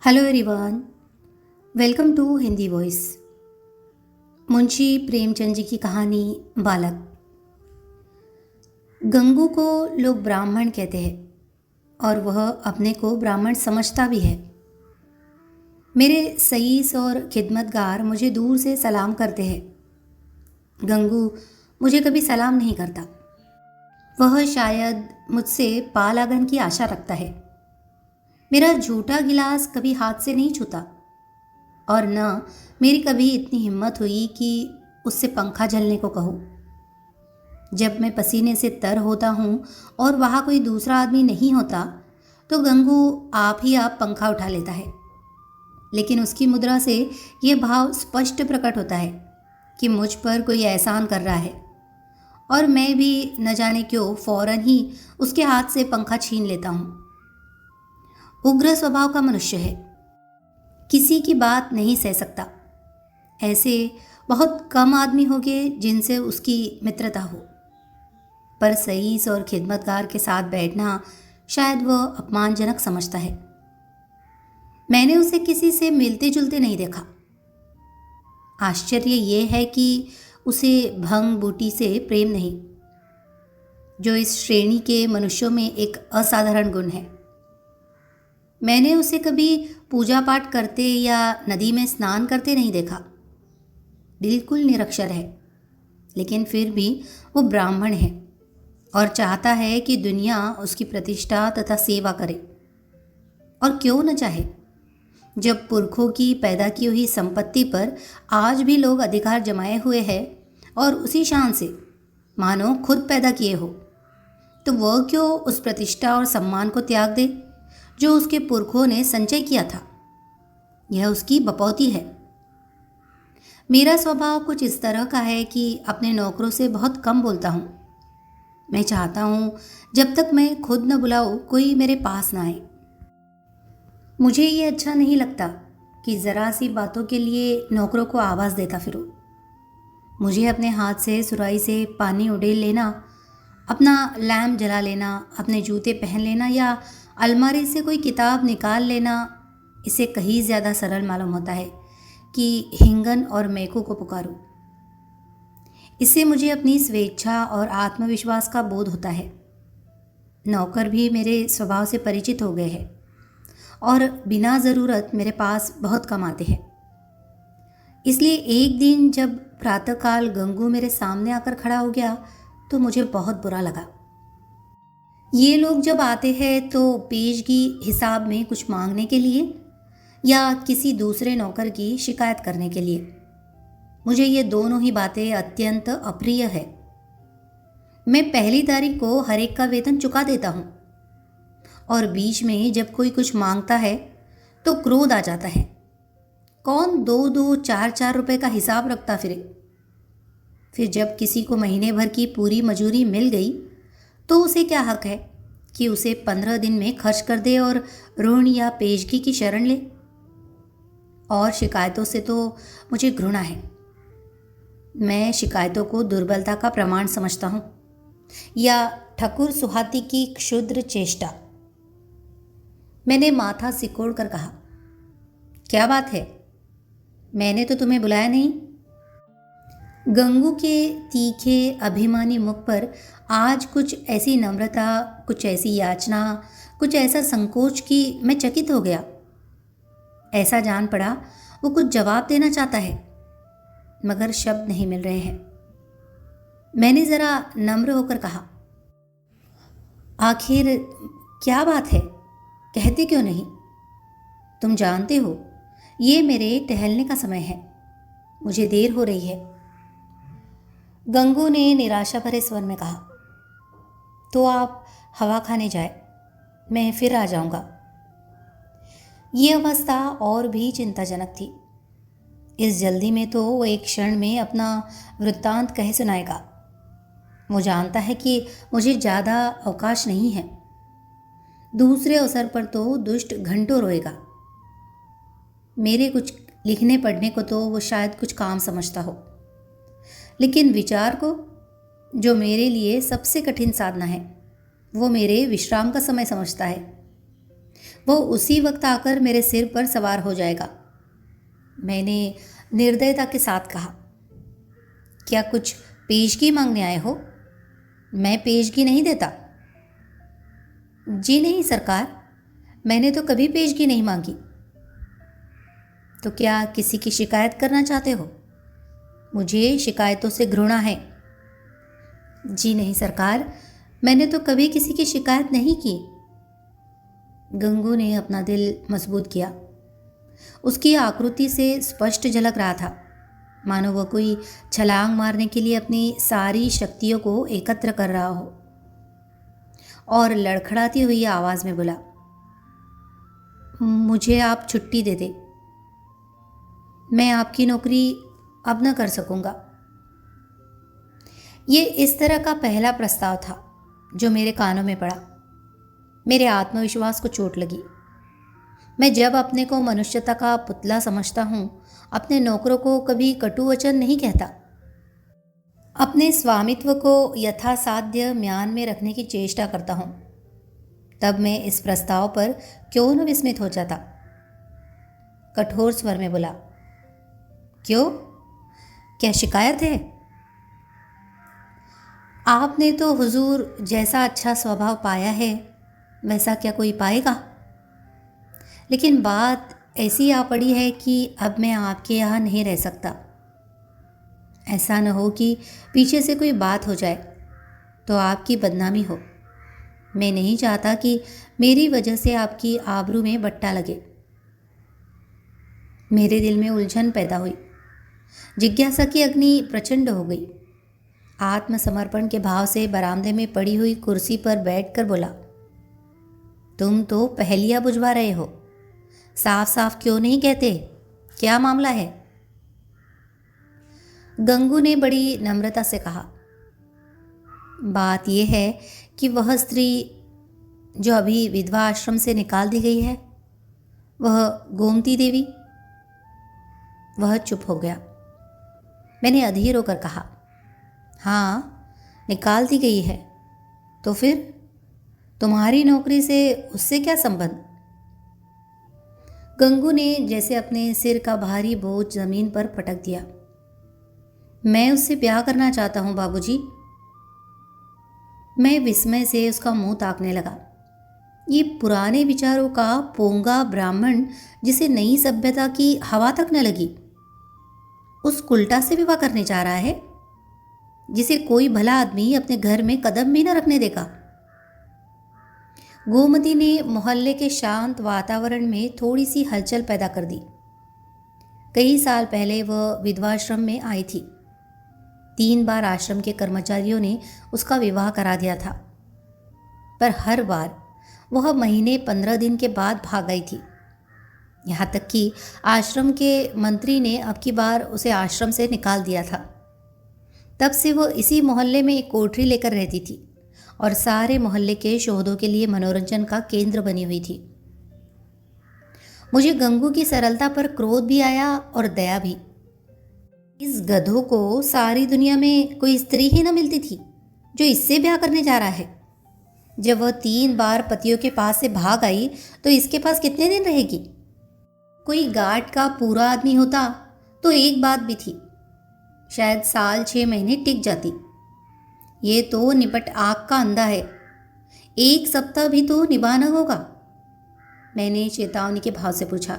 Hello everyone, welcome to Hindi voice. Munshi Premchand ji की कहानी बालक। गंगू को लोग ब्राह्मण कहते हैं और वह अपने को ब्राह्मण समझता भी है। मेरे सईस और खिदमतगार मुझे दूर से सलाम करते हैं। गंगू मुझे कभी सलाम नहीं करता। वह शायद मुझसे पाल आगन की आशा रखता है। मेरा झूठा गिलास कभी हाथ से नहीं छूता और न मेरी कभी इतनी हिम्मत हुई कि उससे पंखा झलने को कहूँ। जब मैं पसीने से तर होता हूँ और वहाँ कोई दूसरा आदमी नहीं होता तो गंगू आप ही आप पंखा उठा लेता है, लेकिन उसकी मुद्रा से यह भाव स्पष्ट प्रकट होता है कि मुझ पर कोई एहसान कर रहा है और मैं भी न जाने क्यों फौरन ही उसके हाथ से पंखा छीन लेता हूँ। उग्र स्वभाव का मनुष्य है, किसी की बात नहीं सह सकता। ऐसे बहुत कम आदमी होंगे जिनसे उसकी मित्रता हो, पर सईस और खिदमतगार के साथ बैठना शायद वह अपमानजनक समझता है। मैंने उसे किसी से मिलते जुलते नहीं देखा। आश्चर्य ये है कि उसे भंग बूटी से प्रेम नहीं, जो इस श्रेणी के मनुष्यों में एक असाधारण गुण है। मैंने उसे कभी पूजा पाठ करते या नदी में स्नान करते नहीं देखा। बिल्कुल निरक्षर है, लेकिन फिर भी वो ब्राह्मण है और चाहता है कि दुनिया उसकी प्रतिष्ठा तथा सेवा करे। और क्यों न चाहे, जब पुरखों की पैदा की हुई संपत्ति पर आज भी लोग अधिकार जमाए हुए हैं और उसी शान से मानो खुद पैदा किए हो, तो वह क्यों उस प्रतिष्ठा और सम्मान को त्याग दे जो उसके पुरखों ने संचय किया था। यह उसकी बपौती है। मेरा स्वभाव कुछ इस तरह का है कि अपने नौकरों से बहुत कम बोलता हूँ। मैं चाहता हूँ जब तक मैं खुद न बुलाऊँ कोई मेरे पास ना आए। मुझे ये अच्छा नहीं लगता कि ज़रा सी बातों के लिए नौकरों को आवाज़ देता फिरूँ। मुझे अपने हाथ से सुराही से पानी उड़ेल लेना, अपना लैम्प जला लेना, अपने जूते पहन लेना या अलमारी से कोई किताब निकाल लेना, इसे कहीं ज़्यादा सरल मालूम होता है कि हिंगन और मैकू को पुकारूं। इससे मुझे अपनी स्वेच्छा और आत्मविश्वास का बोध होता है। नौकर भी मेरे स्वभाव से परिचित हो गए हैं और बिना ज़रूरत मेरे पास बहुत कम आते हैं। इसलिए एक दिन जब प्रातःकाल गंगू मेरे सामने आकर खड़ा हो गया तो मुझे बहुत बुरा लगा। ये लोग जब आते हैं तो पेशगी हिसाब में कुछ मांगने के लिए या किसी दूसरे नौकर की शिकायत करने के लिए। मुझे ये दोनों ही बातें अत्यंत अप्रिय है। मैं पहली तारीख को हर एक का वेतन चुका देता हूँ और बीच में जब कोई कुछ मांगता है तो क्रोध आ जाता है। कौन 2-2, 4-4 रुपए का हिसाब रखता फिर जब किसी को महीने भर की पूरी मजूरी मिल गई तो उसे क्या हक है कि उसे 15 दिन में खर्च कर दे और ऋण या पेशगी की शरण ले। और शिकायतों से तो मुझे घृणा है। मैं शिकायतों को दुर्बलता का प्रमाण समझता हूँ या ठकुर सुहाती की क्षुद्र चेष्टा। मैंने माथा सिकोड़ कर कहा, क्या बात है, मैंने तो तुम्हें बुलाया नहीं। गंगू के तीखे अभिमानी मुख पर आज कुछ ऐसी नम्रता, कुछ ऐसी याचना, कुछ ऐसा संकोच कि मैं चकित हो गया। ऐसा जान पड़ा वो कुछ जवाब देना चाहता है, मगर शब्द नहीं मिल रहे हैं। मैंने ज़रा नम्र होकर कहा, आखिर क्या बात है, कहते क्यों नहीं? तुम जानते हो ये मेरे टहलने का समय है, मुझे देर हो रही है। गंगू ने निराशा भरे स्वर में कहा, तो आप हवा खाने जाए, मैं फिर आ जाऊंगा। ये अवस्था और भी चिंताजनक थी। इस जल्दी में तो वो एक क्षण में अपना वृत्तांत कह सुनाएगा। वो जानता है कि मुझे ज़्यादा अवकाश नहीं है। दूसरे अवसर पर तो दुष्ट घंटों रोएगा। मेरे कुछ लिखने पढ़ने को तो वो शायद कुछ काम समझता हो, लेकिन विचार को, जो मेरे लिए सबसे कठिन साधना है, वो मेरे विश्राम का समय समझता है। वो उसी वक्त आकर मेरे सिर पर सवार हो जाएगा। मैंने निर्दयता के साथ कहा, क्या कुछ पेशगी मांगने आए हो? मैं पेशगी नहीं देता। जी नहीं सरकार, मैंने तो कभी पेशगी नहीं मांगी। तो क्या किसी की शिकायत करना चाहते हो? मुझे शिकायतों से घृणा है। जी नहीं सरकार, मैंने तो कभी किसी की शिकायत नहीं की। गंगू ने अपना दिल मजबूत किया। उसकी आकृति से स्पष्ट झलक रहा था, मानो वह कोई छलांग मारने के लिए अपनी सारी शक्तियों को एकत्र कर रहा हो, और लड़खड़ाती हुई आवाज में बोला, मुझे आप छुट्टी दे दे। मैं आपकी नौकरी अब न कर सकूंगा। ये इस तरह का पहला प्रस्ताव था जो मेरे कानों में पड़ा। मेरे आत्मविश्वास को चोट लगी। मैं जब अपने को मनुष्यता का पुतला समझता हूँ, अपने नौकरों को कभी कटु वचन नहीं कहता। अपने स्वामित्व को यथासाध्य म्यान में रखने की चेष्टा करता हूँ। तब मैं इस प्रस्ताव पर क्यों न विस्मित हो जाता। कठोर स्वर में बोला, क्यों? क्या शिकायत है? आपने तो हुजूर जैसा अच्छा स्वभाव पाया है, वैसा क्या कोई पाएगा? लेकिन बात ऐसी आ पड़ी है कि अब मैं आपके यहाँ नहीं रह सकता। ऐसा न हो कि पीछे से कोई बात हो जाए तो आपकी बदनामी हो। मैं नहीं चाहता कि मेरी वजह से आपकी आबरू में बट्टा लगे। मेरे दिल में उलझन पैदा हुई। जिज्ञासा की अग्नि प्रचंड हो गई। आत्मसमर्पण के भाव से बरामदे में पड़ी हुई कुर्सी पर बैठकर बोला, तुम तो पहेलियां बुझवा रहे हो। साफ साफ क्यों नहीं कहते? क्या मामला है? गंगू ने बड़ी नम्रता से कहा, बात यह है कि वह स्त्री जो अभी विधवा आश्रम से निकाल दी गई है, वह गोमती देवी। वह चुप हो गया। मैंने अधीर होकर कहा, हाँ, निकाल दी गई है। तो फिर तुम्हारी नौकरी से उससे क्या संबंध? गंगू ने जैसे अपने सिर का भारी बोझ जमीन पर पटक दिया। मैं उससे ब्याह करना चाहता हूं बाबूजी। मैं विस्मय से उसका मुंह ताकने लगा। ये पुराने विचारों का पोंगा ब्राह्मण जिसे नई सभ्यता की हवा तक न लगी, उस कुल्टा से विवाह करने जा रहा है, जिसे कोई भला आदमी अपने घर में कदम भी न रखने देगा। गोमती ने मोहल्ले के शांत वातावरण में थोड़ी सी हलचल पैदा कर दी। कई साल पहले वह विधवाश्रम में आई थी। 3 बार आश्रम के कर्मचारियों ने उसका विवाह करा दिया था, पर हर बार वह महीने 15 दिन के बाद भाग गई थी। यहाँ तक कि आश्रम के मंत्री ने अब की बार उसे आश्रम से निकाल दिया था। तब से वह इसी मोहल्ले में एक कोठरी लेकर रहती थी और सारे मोहल्ले के शोधों के लिए मनोरंजन का केंद्र बनी हुई थी। मुझे गंगू की सरलता पर क्रोध भी आया और दया भी। इस गधों को सारी दुनिया में कोई स्त्री ही न मिलती थी जो इससे ब्याह करने जा रहा है। जब वह 3 बार पतियों के पास से भाग आई तो इसके पास कितने दिन रहेगी? कोई गार्ड का पूरा आदमी होता तो एक बात भी थी, शायद साल 6 महीने टिक जाती। ये तो निपट आग का अंधा है। 1 सप्ताह भी तो निभाना होगा। मैंने चेतावनी के भाव से पूछा,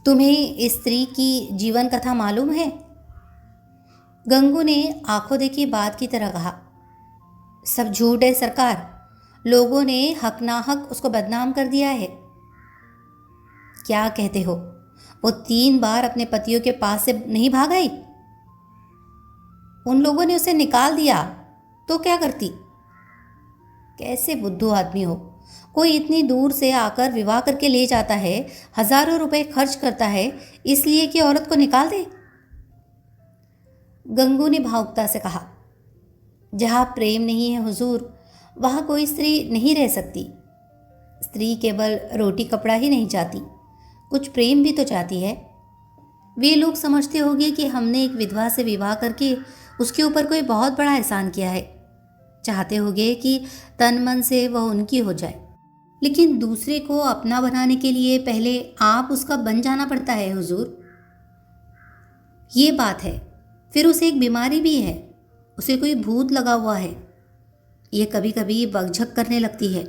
तुम्हें इस स्त्री की जीवन कथा मालूम है? गंगू ने आंखों देखी बात की तरह कहा, सब झूठ है सरकार। लोगों ने हक नाहक उसको बदनाम कर दिया है। क्या कहते हो? वो 3 बार अपने पतियों के पास से नहीं भाग आई? उन लोगों ने उसे निकाल दिया तो क्या करती? कैसे बुद्धू आदमी हो। कोई इतनी दूर से आकर विवाह करके ले जाता है, हजारों रुपए खर्च करता है, इसलिए कि औरत को निकाल दे। गंगू ने भावुकता से कहा, जहाँ प्रेम नहीं है हुजूर, वहाँ कोई स्त्री नहीं रह सकती। स्त्री केवल रोटी कपड़ा ही नहीं चाहती, कुछ प्रेम भी तो चाहती है। वे लोग समझते होंगे कि हमने एक विधवा से विवाह करके उसके ऊपर कोई बहुत बड़ा एहसान किया है। चाहते होंगे कि तन मन से वह उनकी हो जाए। लेकिन दूसरे को अपना बनाने के लिए पहले आप उसका बन जाना पड़ता है हुजूर। ये बात है। फिर उसे एक बीमारी भी है, उसे कोई भूत लगा हुआ है। ये कभी कभी बकझक करने लगती है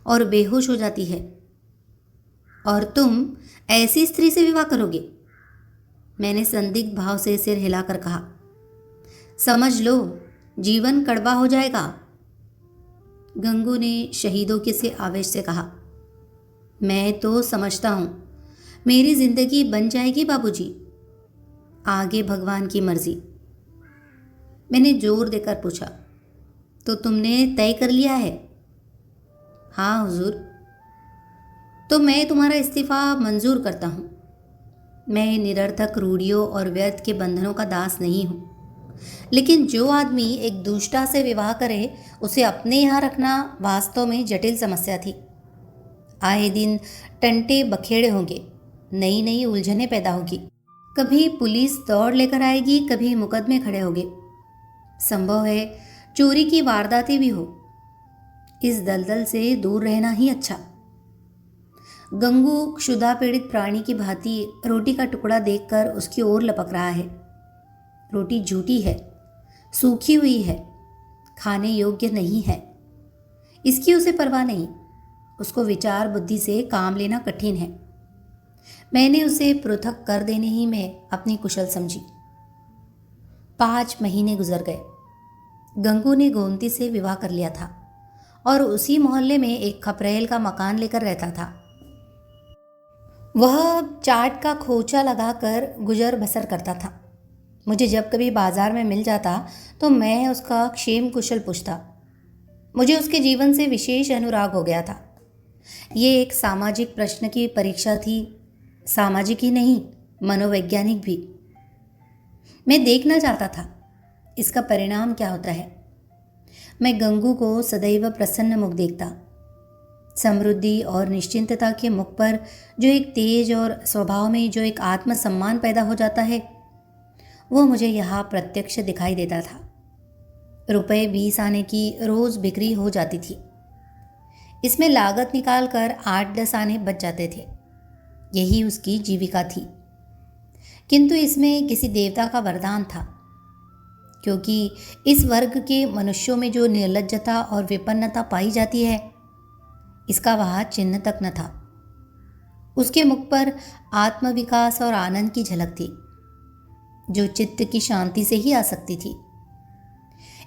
और बेहोश हो जाती है। और तुम ऐसी स्त्री से विवाह करोगे? मैंने संदिग्ध भाव से सिर हिलाकर कहा। समझ लो, जीवन कड़वा हो जाएगा। गंगू ने शहीदों के से आवेश से कहा। मैं तो समझता हूं मेरी जिंदगी बन जाएगी बाबूजी, आगे भगवान की मर्जी। मैंने जोर देकर पूछा, तो तुमने तय कर लिया है? हाँ हुजूर। तो मैं तुम्हारा इस्तीफा मंजूर करता हूँ। मैं निरर्थक रूढ़ियों और व्यर्थ के बंधनों का दास नहीं हूँ। लेकिन जो आदमी एक दुष्टा से विवाह करे, उसे अपने यहाँ रखना वास्तव में जटिल समस्या थी। आए दिन टंटे बखेड़े होंगे, नई नई उलझनें पैदा होगी। कभी पुलिस दौड़ लेकर आएगी, कभी मुकदमे खड़े होंगे। संभव है चोरी की वारदातें भी हो। इस दलदल से दूर रहना ही अच्छा। गंगू क्षुधा पीड़ित प्राणी की भांति रोटी का टुकड़ा देखकर उसकी ओर लपक रहा है। रोटी झूठी है, सूखी हुई है, खाने योग्य नहीं है। इसकी उसे परवाह नहीं। उसको विचार बुद्धि से काम लेना कठिन है। मैंने उसे पृथक कर देने ही में अपनी कुशल समझी। 5 महीने गुजर गए। गंगू ने गोमती से विवाह कर लिया था और उसी मोहल्ले में एक खपरेल का मकान लेकर रहता था। वह चाट का खोचा लगाकर गुजर बसर करता था। मुझे जब कभी बाजार में मिल जाता तो मैं उसका क्षेम कुशल पूछता। मुझे उसके जीवन से विशेष अनुराग हो गया था। ये एक सामाजिक प्रश्न की परीक्षा थी, सामाजिक ही नहीं, मनोवैज्ञानिक भी। मैं देखना चाहता था इसका परिणाम क्या होता है। मैं गंगू को सदैव प्रसन्न मुख देखता। समृद्धि और निश्चिंतता के मुख पर जो एक तेज और स्वभाव में जो एक आत्मसम्मान पैदा हो जाता है, वो मुझे यहाँ प्रत्यक्ष दिखाई देता था। रुपए 20 आने की रोज़ बिक्री हो जाती थी। इसमें लागत निकाल कर 8-10 आने बच जाते थे। यही उसकी जीविका थी। किंतु इसमें किसी देवता का वरदान था, क्योंकि इस वर्ग के मनुष्यों में जो निर्लज्जता और विपन्नता पाई जाती है, इसका वहाँ चिन्ह तक न था। उसके मुख पर आत्मविकास और आनंद की झलक थी, जो चित्त की शांति से ही आ सकती थी।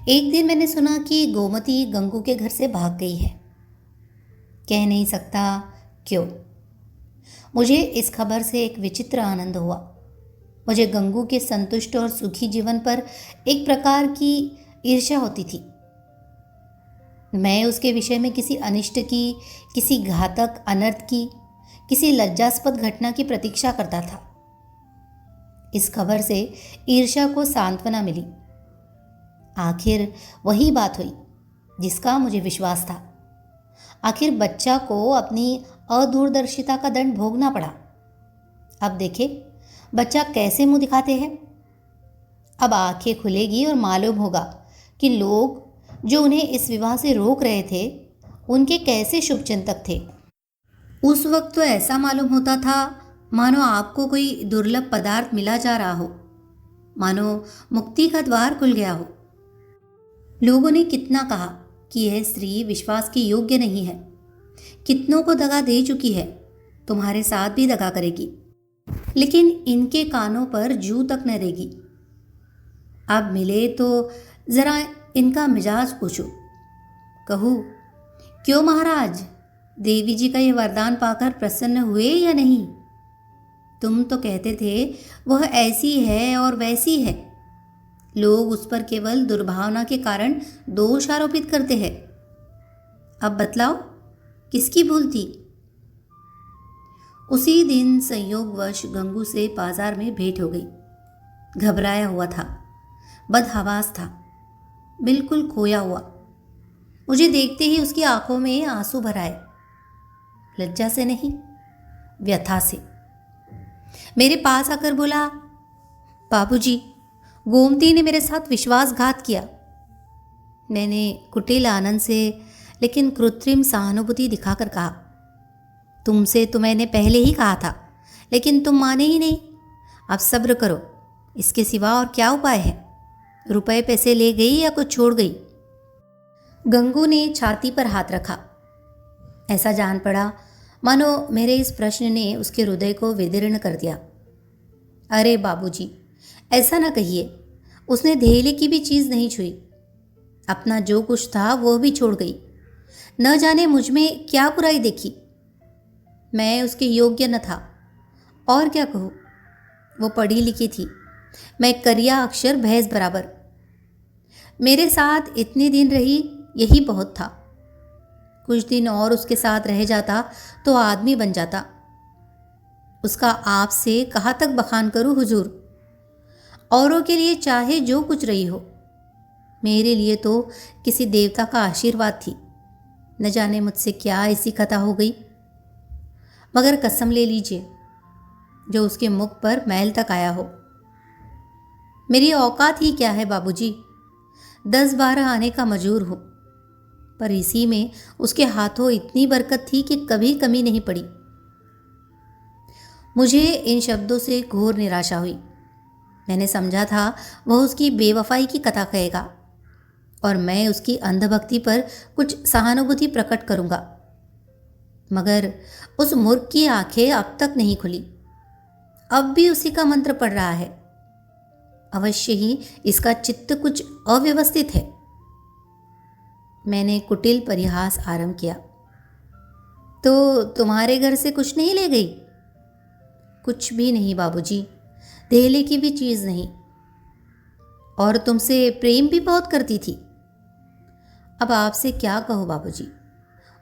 एक दिन मैंने सुना कि गोमती गंगू के घर से भाग गई है। कह नहीं सकता क्यों। मुझे इस खबर से एक विचित्र आनंद हुआ। मुझे गंगू के संतुष्ट और सुखी जीवन पर एक प्रकार की ईर्ष्या होती थी। मैं उसके विषय में किसी अनिष्ट की, किसी घातक अनर्थ की, किसी लज्जास्पद घटना की प्रतीक्षा करता था। इस खबर से ईर्ष्या को सांत्वना मिली। आखिर वही बात हुई जिसका मुझे विश्वास था। आखिर बच्चा को अपनी अदूरदर्शिता का दंड भोगना पड़ा। अब देखे बच्चा कैसे मुंह दिखाते हैं। अब आंखें खुलेगी और मालूम होगा कि लोग जो उन्हें इस विवाह से रोक रहे थे, उनके कैसे शुभचिंतक थे। उस वक्त तो ऐसा मालूम होता था मानो आपको कोई दुर्लभ पदार्थ मिला जा रहा हो, मानो मुक्ति का द्वार खुल गया हो। लोगों ने कितना कहा कि यह स्त्री विश्वास की योग्य नहीं है, कितनों को दगा दे चुकी है, तुम्हारे साथ भी दगा करेगी, लेकिन इनके कानों पर जू तक न रहेगी। अब मिले तो जरा इनका मिजाज पूछो। कहूँ क्यों महाराज, देवी जी का ये वरदान पाकर प्रसन्न हुए या नहीं? तुम तो कहते थे वह ऐसी है और वैसी है। लोग उस पर केवल दुर्भावना के कारण दोष आरोपित करते हैं। अब बतलाओ किसकी भूल थी? उसी दिन संयोगवश गंगू से बाजार में भेंट हो गई। घबराया हुआ था, बदहवास था, बिल्कुल खोया हुआ। मुझे देखते ही उसकी आंखों में आंसू भर आए। लज्जा से नहीं, व्यथा से। मेरे पास आकर बोला, बाबूजी, गोमती ने मेरे साथ विश्वासघात किया। मैंने कुटिल आनंद से लेकिन कृत्रिम सहानुभूति दिखाकर कहा, तुमसे तो मैंने पहले ही कहा था, लेकिन तुम माने ही नहीं। अब सब्र करो, इसके सिवा और क्या उपाय है? रुपए पैसे ले गई या कुछ छोड़ गई? गंगू ने छाती पर हाथ रखा। ऐसा जान पड़ा मानो मेरे इस प्रश्न ने उसके हृदय को विदीर्ण कर दिया। अरे बाबूजी, ऐसा ना कहिए, उसने धेले की भी चीज़ नहीं छुई। अपना जो कुछ था वो भी छोड़ गई। न जाने मुझ में क्या बुराई देखी। मैं उसके योग्य न था, और क्या कहूँ। वो पढ़ी लिखी थी, मैं करिया अक्षर भैंस बराबर। मेरे साथ इतने दिन रही, यही बहुत था। कुछ दिन और उसके साथ रह जाता तो आदमी बन जाता। उसका आपसे कहाँ तक बखान करूँ हुजूर। औरों के लिए चाहे जो कुछ रही हो, मेरे लिए तो किसी देवता का आशीर्वाद थी। न जाने मुझसे क्या ऐसी कथा हो गई। मगर कसम ले लीजिए, जो उसके मुख पर मैल तक आया हो। मेरी औकात ही क्या है बाबूजी, 10-12 आने का मजूर हूँ, पर इसी में उसके हाथों इतनी बरकत थी कि कभी कमी नहीं पड़ी। मुझे इन शब्दों से घोर निराशा हुई। मैंने समझा था वह उसकी बेवफाई की कथा कहेगा और मैं उसकी अंधभक्ति पर कुछ सहानुभूति प्रकट करूंगा। मगर उस मूर्ख की आंखें अब तक नहीं खुली। अब भी उसी का मंत्र पढ़ रहा है। अवश्य ही इसका चित्त कुछ अव्यवस्थित है। मैंने कुटिल परिहास आरंभ किया। तो तुम्हारे घर से कुछ नहीं ले गई? कुछ भी नहीं बाबूजी, धेले की भी चीज नहीं। और तुमसे प्रेम भी बहुत करती थी। अब आपसे क्या कहो बाबूजी,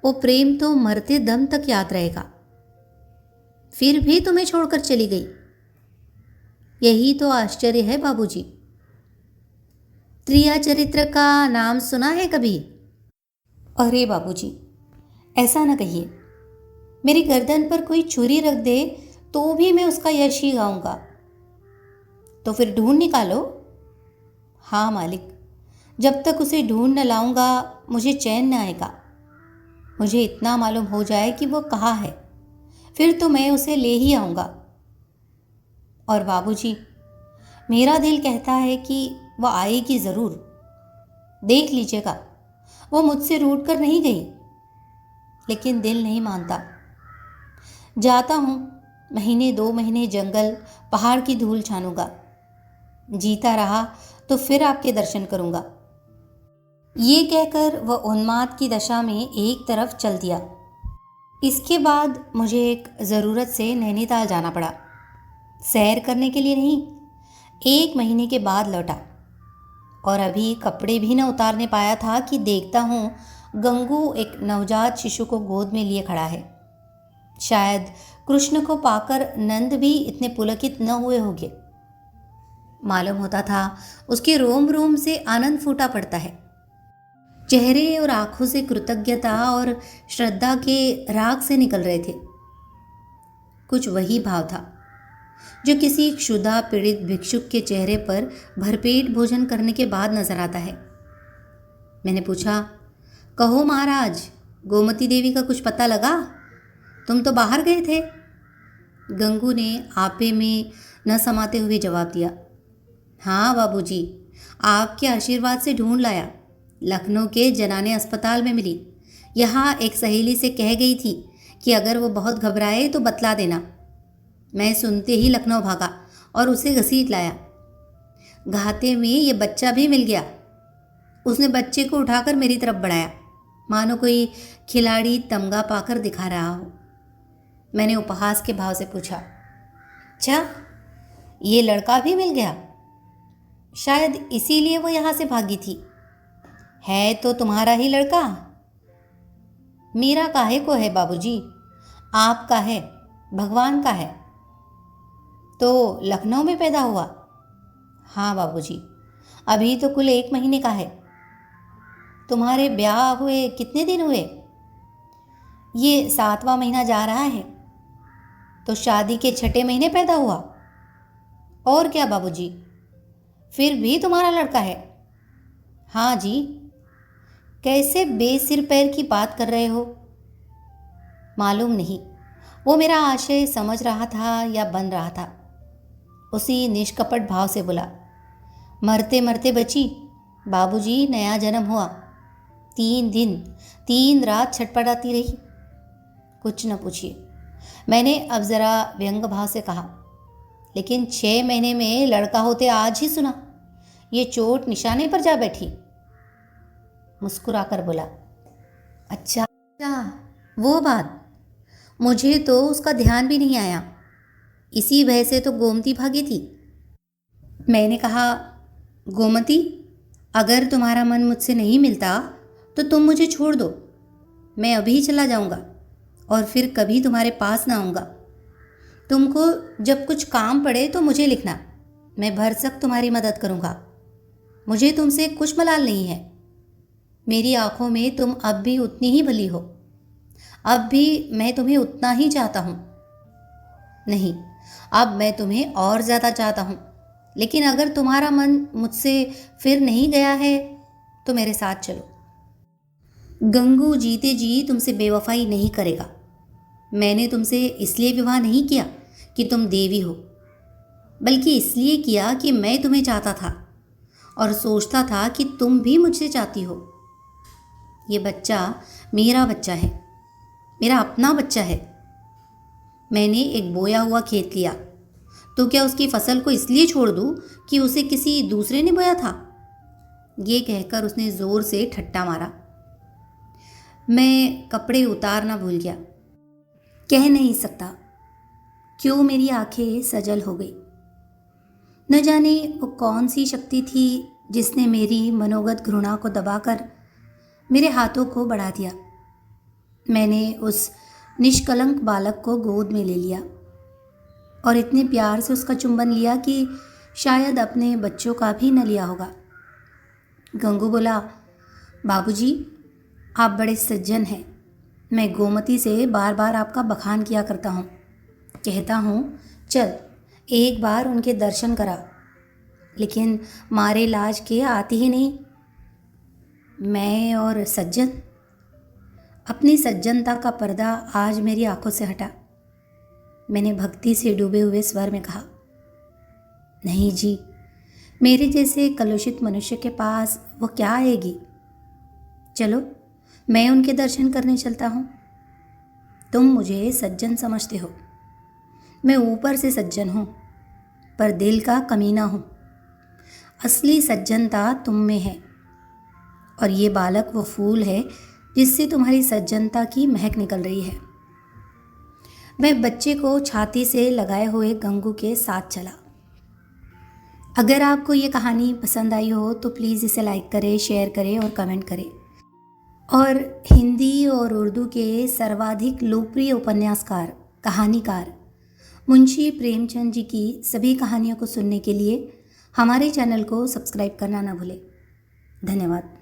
वो प्रेम तो मरते दम तक याद रहेगा। फिर भी तुम्हें छोड़कर चली गई, यही तो आश्चर्य है बाबूजी। त्रिया चरित्र का नाम सुना है कभी? अरे बाबूजी, ऐसा न कहिए। मेरी गर्दन पर कोई छुरी रख दे तो भी मैं उसका यश ही गाऊंगा। तो फिर ढूंढ निकालो। हाँ मालिक, जब तक उसे ढूंढ न लाऊंगा मुझे चैन न आएगा। मुझे इतना मालूम हो जाए कि वो कहाँ है, फिर तो मैं उसे ले ही आऊँगा। और बाबूजी, मेरा दिल कहता है कि वह आएगी ज़रूर। देख लीजिएगा, वो मुझसे रूठ कर नहीं गई, लेकिन दिल नहीं मानता। जाता हूँ, 1-2 महीने जंगल पहाड़ की धूल छानूंगा। जीता रहा तो फिर आपके दर्शन करूँगा। ये कहकर वह उन्माद की दशा में एक तरफ चल दिया। इसके बाद मुझे एक ज़रूरत से नैनीताल जाना पड़ा। सैर करने के लिए नहीं, 1 महीने के बाद लौटा और अभी कपड़े भी न उतारने पाया था कि देखता हूँ गंगू एक नवजात शिशु को गोद में लिए खड़ा है। शायद कृष्ण को पाकर नंद भी इतने पुलकित न हुए होंगे। मालूम होता था उसके रोम रोम से आनंद फूटा पड़ता है। चेहरे और आंखों से कृतज्ञता और श्रद्धा के राग से निकल रहे थे। कुछ वही भाव था जो किसी क्षुधा पीड़ित भिक्षुक के चेहरे पर भरपेट भोजन करने के बाद नजर आता है। मैंने पूछा, कहो महाराज, गोमती देवी का कुछ पता लगा? तुम तो बाहर गए थे। गंगू ने आपे में न समाते हुए जवाब दिया, हाँ बाबूजी, आपके आशीर्वाद से ढूंढ लाया। लखनऊ के जनाने अस्पताल में मिली। यहाँ एक सहेली से कह गई थी कि अगर वो बहुत घबराए तो बतला देना। मैं सुनते ही लखनऊ भागा और उसे घसीट लाया। घाते में ये बच्चा भी मिल गया। उसने बच्चे को उठाकर मेरी तरफ बढ़ाया, मानो कोई खिलाड़ी तमगा पाकर दिखा रहा हो। मैंने उपहास के भाव से पूछा, अच्छा, ये लड़का भी मिल गया? शायद इसीलिए वो यहाँ से भागी थी। है तो तुम्हारा ही लड़का। मेरा काहे को है बाबूजी, आपका है, भगवान का है। तो लखनऊ में पैदा हुआ? हाँ बाबूजी, अभी तो कुल 1 महीने का है। तुम्हारे ब्याह हुए कितने दिन हुए? ये 7वां महीना जा रहा है। तो शादी के 6ठे महीने पैदा हुआ। और क्या बाबूजी, फिर भी तुम्हारा लड़का है? हाँ जी। कैसे बेसिर पैर की बात कर रहे हो? मालूम नहीं वो मेरा आशय समझ रहा था या बन रहा था। उसी निष्कपट भाव से बोला, मरते मरते बची, बाबूजी नया जन्म हुआ। 3 दिन 3 रात छटपटाती रही। कुछ न पूछिए। मैंने अब ज़रा व्यंग भाव से कहा, लेकिन 6 महीने में लड़का होते आज ही सुना। ये चोट निशाने पर जा बैठी। मुस्कुराकर बोला, अच्छा वो बात, मुझे तो उसका ध्यान भी नहीं आया। इसी भय से तो गोमती भागी थी। मैंने कहा, गोमती, अगर तुम्हारा मन मुझसे नहीं मिलता तो तुम मुझे छोड़ दो। मैं अभी चला जाऊंगा और फिर कभी तुम्हारे पास ना आऊँगा। तुमको जब कुछ काम पड़े तो मुझे लिखना, मैं भरसक तुम्हारी मदद करूँगा। मुझे तुमसे कुछ मलाल नहीं है। मेरी आँखों में तुम अब भी उतनी ही भली हो। अब भी मैं तुम्हें उतना ही चाहता हूँ। नहीं, अब मैं तुम्हें और ज़्यादा चाहता हूँ। लेकिन अगर तुम्हारा मन मुझसे फिर नहीं गया है तो मेरे साथ चलो। गंगू जीते जी तुमसे बेवफाई नहीं करेगा। मैंने तुमसे इसलिए विवाह नहीं किया कि तुम देवी हो, बल्कि इसलिए किया कि मैं तुम्हें चाहता था और सोचता था कि तुम भी मुझसे चाहती हो। ये बच्चा मेरा बच्चा है, मेरा अपना बच्चा है। मैंने एक बोया हुआ खेत लिया तो क्या उसकी फसल को इसलिए छोड़ दूँ कि उसे किसी दूसरे ने बोया था? ये कहकर उसने ज़ोर से ठट्टा मारा। मैं कपड़े उतारना भूल गया। कह नहीं सकता क्यों मेरी आंखें सजल हो गई। न जाने वो कौन सी शक्ति थी जिसने मेरी मनोगत घृणा को दबाकर मेरे हाथों को बढ़ा दिया। मैंने उस निष्कलंक बालक को गोद में ले लिया और इतने प्यार से उसका चुंबन लिया कि शायद अपने बच्चों का भी न लिया होगा। गंगू बोला, बाबूजी, आप बड़े सज्जन हैं। मैं गोमती से बार बार आपका बखान किया करता हूँ। कहता हूँ चल एक बार उनके दर्शन करा, लेकिन मारे लाज के आती ही नहीं। मैं और सज्जन, अपनी सज्जनता का पर्दा आज मेरी आंखों से हटा। मैंने भक्ति से डूबे हुए स्वर में कहा, नहीं जी, मेरे जैसे कलुषित मनुष्य के पास वो क्या आएगी। चलो मैं उनके दर्शन करने चलता हूँ। तुम मुझे सज्जन समझते हो, मैं ऊपर से सज्जन हूँ पर दिल का कमीना हूँ। असली सज्जनता तुम में है और ये बालक वो फूल है जिससे तुम्हारी सज्जनता की महक निकल रही है। मैं बच्चे को छाती से लगाए हुए गंगू के साथ चला। अगर आपको ये कहानी पसंद आई हो तो प्लीज़ इसे लाइक करें, शेयर करें और कमेंट करें। और हिंदी और उर्दू के सर्वाधिक लोकप्रिय उपन्यासकार, कहानीकार मुंशी प्रेमचंद जी की सभी कहानियों को सुनने के लिए हमारे चैनल को सब्सक्राइब करना ना भूलें। धन्यवाद।